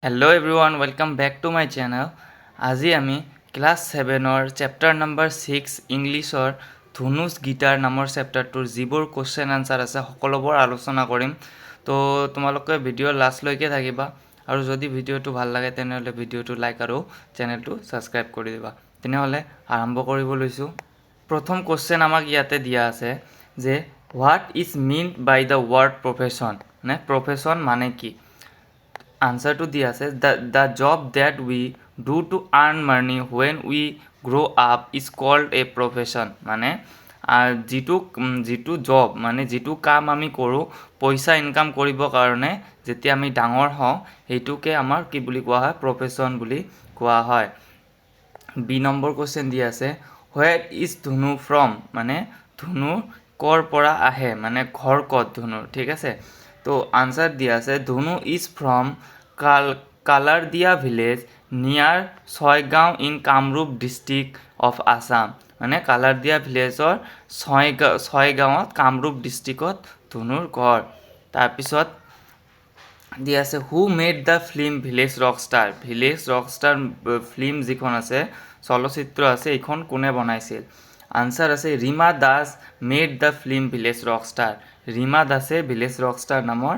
Hello everyone, welcome back to my channel. আজি আমি class 7ৰ chapter number 6 ইংলিছৰ Dhanush guitar নামৰ চেপ্টাৰটোৰ যিবোৰ কোৱেশ্চন আনসাৰ আছে সকলোবোৰ আলোচনা কৰিম। তো তোমালোকে ভিডিঅ' লাষ্টলৈকে থাকিবা আৰু যদি ভিডিঅ'টো ভাল লাগে তেনেহ'লে ভিডিঅ'টো লাইক আৰু চেনেলটো ছাবস্ক্ৰাইব কৰি দিবা। তেনেহ'লে আৰম্ভ কৰিব লৈছোঁ। প্ৰথম কোৱেশ্চন আমাক ইয়াতে দিয়া আছে যে what is meant by the word profession, মানে প্ৰফেশ্যন মানে কি? Answer to the আছে the job that we do to earn money when we grow up is called a profession. মানে যিটো জব মানে যিটো কাম আমি কৰোঁ পইচা ইনকাম কৰিবৰ কাৰণে যেতিয়া আমি ডাঙৰ হওঁ সেইটোকে আমাৰ কি বুলি কোৱা হয়? প্ৰফেশ্যন বুলি কোৱা হয়। বি নম্বৰ কুৱেশ্যন দিয়া আছে হোৱেৰ ইজ ধুনু ফ্ৰম, মানে ধুনু ক'ৰ পৰা আহে, মানে ঘৰ ক'ত ধুনুৰ, ঠিক আছে। তো আনসাৰ দিয়া আছে ধুনু ইজ ফ্ৰম কালাৰদিয়া ভিলেজ নিয়াৰ Chaygaon in Kamrup district of Assam, মানে কালাৰদিয়া ভিলেজৰ ছয়গাঁৱত কামৰূপ ডিষ্ট্ৰিক্টত ধুনুৰ ঘৰ। তাৰপিছত দিয়া আছে who made the film village Rockstar, village Rockstar film যিখন আছে চলচ্চিত্ৰ আছে এইখন কোনে বনাইছিল? আনসাৰ আছে Rima Das made the film village Rockstar, Rima দাসে ভিলেজ ৰকষ্টাৰ নামৰ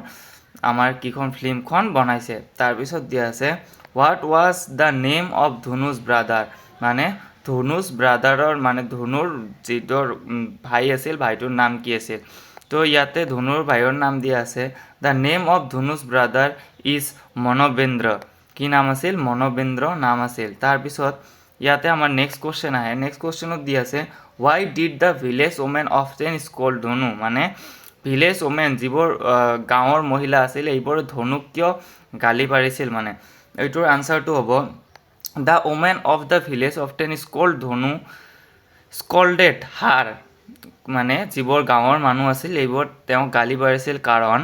আমাৰ কিখন ফিল্মখন বনাইছে। তাৰপিছত দিয়া আছে what was the name of Dhanu's brother, মানে ধনুষ ব্ৰাদাৰৰ মানে ধনুৰ যিটোৰ ভাই আছিল ভাইটোৰ নাম কি আছিল? তো ইয়াতে ধনুৰ ভাইৰ নাম দিয়া আছে the name of Dhanu's brother is Manabendra, কি নাম আছিল? মনবেন্দ্ৰ নাম আছিল। তাৰপিছত ইয়াতে আমাৰ নেক্সট কুৱেশ্যন আহে। নেক্সট কুৱেশ্যনত দিয়া আছে why did the village women often scold Dhanu, মানে ভিলেজ ওমেন যিবোৰ গাঁৱৰ মহিলা আছিল এইবোৰ ধনুক কিয় গালি পাৰিছিল? মানে এইটোৰ আনসাৰটো হ'ব the women of the village often scold ধনু স্কল্ডেড হাৰ, মানে যিবোৰ গাঁৱৰ মানুহ আছিল এইবোৰ তেওঁ গালি পাৰিছিল কাৰণ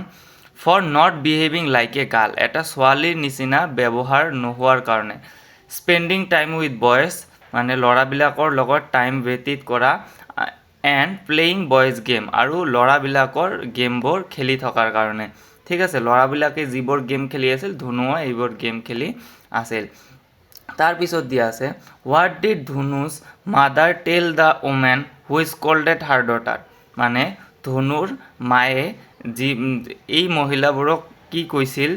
for not behaving like a girl, এটা ছোৱালীৰ নিচিনা ব্যৱহাৰ নোহোৱাৰ কাৰণে, স্পেণ্ডিং টাইম উইথ বয়জ, মানে ল'ৰাবিলাকৰ লগত টাইম ব্যতীত কৰা, এণ্ড প্লেয়িং বয়জ গেম, আৰু ল'ৰাবিলাকৰ গেমবোৰ খেলি থকাৰ কাৰণে, ঠিক আছে। ল'ৰাবিলাকে যিবোৰ গেম খেলি আছিল ধনুৱে এইবোৰ গেম খেলি আছিল। তাৰপিছত দিয়া আছে what did Dhanu's mother tell the women who scolded her daughter, মানে ধনুৰ মায়ে এই মহিলাবোৰক কি কৈছিল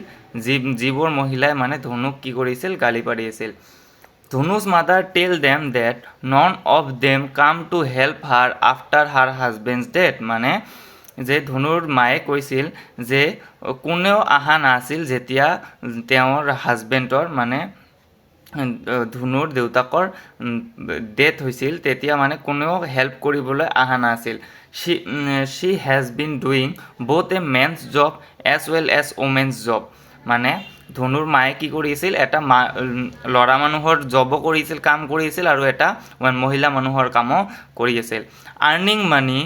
যিবোৰ মহিলাই মানে ধনুক কি কৰিছিল? গালি পাৰি আছিল। Dhanu's mother tell them that none of them came to help her after her husband's death, মানে যে ধনুৰ মায়ে কৈছিল যে কোনেও অহা নাছিল যেতিয়া তেওঁৰ হাজবেণ্ডৰ মানে ধনুৰ দেউতাকৰ ডেথ হৈছিল তেতিয়া মানে কোনেও হেল্প কৰিবলৈ অহা নাছিল। She has been doing both a man's job as well as women's job, মানে ধনুৰ মায়ে কি কৰিছিল? এটা ল'ৰা মানুহৰ জবো কৰিছিল, কাম কৰিছিল, আৰু এটা মহিলা মানুহৰ কামো কৰি আছিল। Earning money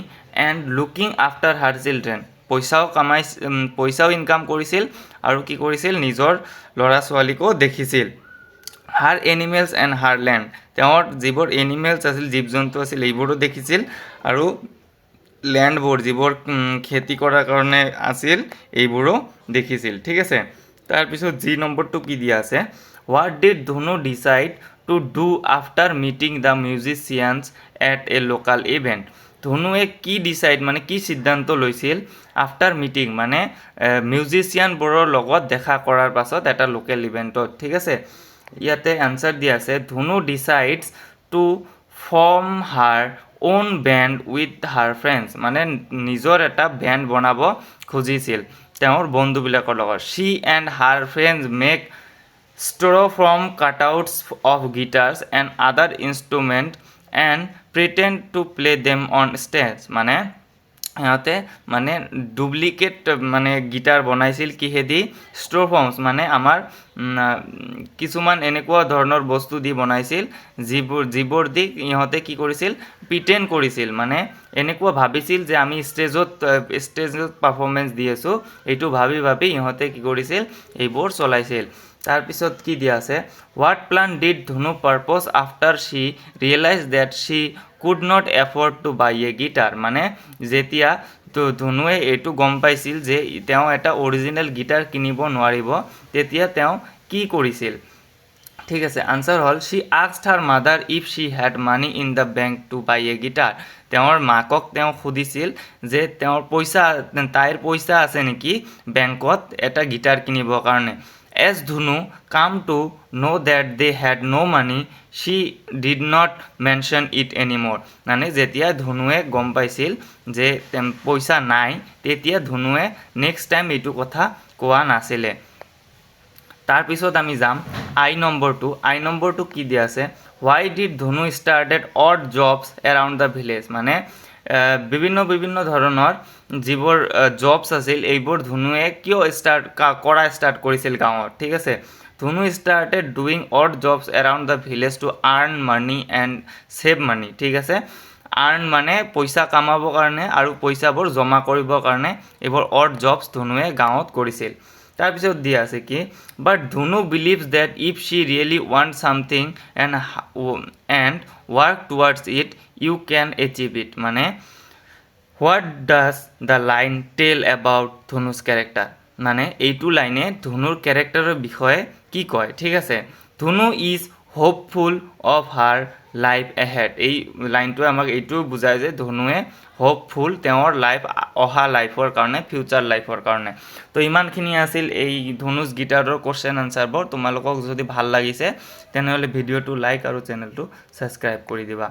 and looking after her children, পইচাও ইনকাম কৰিছিল আৰু কি কৰিছিল? নিজৰ ল'ৰা ছোৱালীকো দেখিছিল। হাৰ এনিমেলছ এণ্ড হাৰ লেণ্ড, তেওঁৰ যিবোৰ এনিমেলছ আছিল জীৱ জন্তু আছিল এইবোৰো দেখিছিল, আৰু লেণ্ডবোৰ যিবোৰ খেতি কৰাৰ কাৰণে আছিল এইবোৰো দেখিছিল, ঠিক আছে। তাৰপিছত যি নম্বৰটো কি দিয়া আছে what did Dhanu decide to do after meeting the musicians at a local event, ধনুৱে কি ডিচাইড মানে কি সিদ্ধান্ত লৈছিল আফটাৰ মিটিং, মানে মিউজিচিয়ানবোৰৰ লগত দেখা কৰাৰ পাছত এটা লোকেল ইভেণ্টত, ঠিক আছে। ইয়াতে আনসাৰ দিয়া আছে Dhanu decides to form her own band with her friends, মানে নিজৰ এটা বেণ্ড বনাব খুজিছিল তেওঁৰ বন্ধুবিলাকৰ লগত। She and her friends make straw from cutouts of guitars and other instruments and pretend to play them on stage, মানে সিহঁতে মানে ডুপ্লিকেট মানে গিটাৰ বনাইছিল কিহেদি? ষ্ট্ৰ' ফৰ্মছ, মানে আমাৰ কিছুমান এনেকুৱা ধৰণৰ বস্তু দি বনাইছিল যিবোৰ দি ইহঁতে কি কৰিছিল? প্ৰিটেণ্ড কৰিছিল, মানে এনেকুৱা ভাবিছিল যে আমি ষ্টেজত পাৰফৰ্মেঞ্চ দি আছোঁ, এইটো ভাবি ইহঁতে কি কৰিছিল? এইবোৰ চলাইছিল। তাৰপিছত কি দিয়া আছে what plan did Dhanu propose after she realise that she could not afford to buy a guitar, মানে যেতিয়া ধনুৱে এইটো গম পাইছিল যে তেওঁ এটা অৰিজিনেল গিটাৰ কিনিব নোৱাৰিব তেতিয়া তেওঁ কি কৰিছিল ঠিক আছে answer hall she asked her mother if she had money in the bank to buy a guitar তেওঁৰ মাকক তেওঁ সুধিছিল যে তেওঁৰ পইচা তাইৰ পইচা আছে নেকি বেংকত এটা গিটাৰ কিনিবৰ কাৰণে as Dhunu come to know that they had no money she did not mention it anymore মানে যেতিয়া ধনুৱে গম পাইছিল যে পইচা নাই তেতিয়া ধনুৱে নেক্সট টাইম এইটো কথা কোৱা নাছিলে তাৰ পিছত আমি যাম আই নম্বৰটো কি দিয়া আছে why did Dhunu started odd jobs around the village মানে বিভিন্ন ধৰণৰ যিবোৰ জবস আছিল এইবোৰ ধনুৱে কিয় ষ্টাৰ্ট কৰিছিল গাঁৱত ঠিক আছে Dhunu started doing odd jobs around the village to earn money and save money ঠিক আছে earn মানে পইচা কামাবৰ কাৰণে আৰু পইচাবোৰ জমা কৰিবৰ কাৰণে এইবোৰ odd jobs ধনুৱে গাঁৱত কৰিছিল তাৰ পিছত দিয়া আছে কি but Dhunu believes that if she really wants something and work towards it you can achieve it মানে what does the line tell about Dhunu's character মানে এইটো লাইনে ধনুৰ ক্যাৰেক্টাৰৰ বিষয়ে কি কয় ঠিক আছে Dhunu is hopeful of her life ahead এই লাইনটো আমাক এইটো বুজায় যে ধনুৱে hopeful তেওঁৰ লাইফ অহা লাইফৰ কাৰণে ফিউচাৰ লাইফৰ কাৰণে তো ইমানখিনি আছিল এই ধনুজ গিটাৰৰ কোশ্চেন আনসাৰবোৰ তোমালোকক যদি ভাল লাগিছে তেনেহলে ভিডিওটো লাইক আৰু চেনেলটো সাবস্ক্ৰাইব কৰি দিবা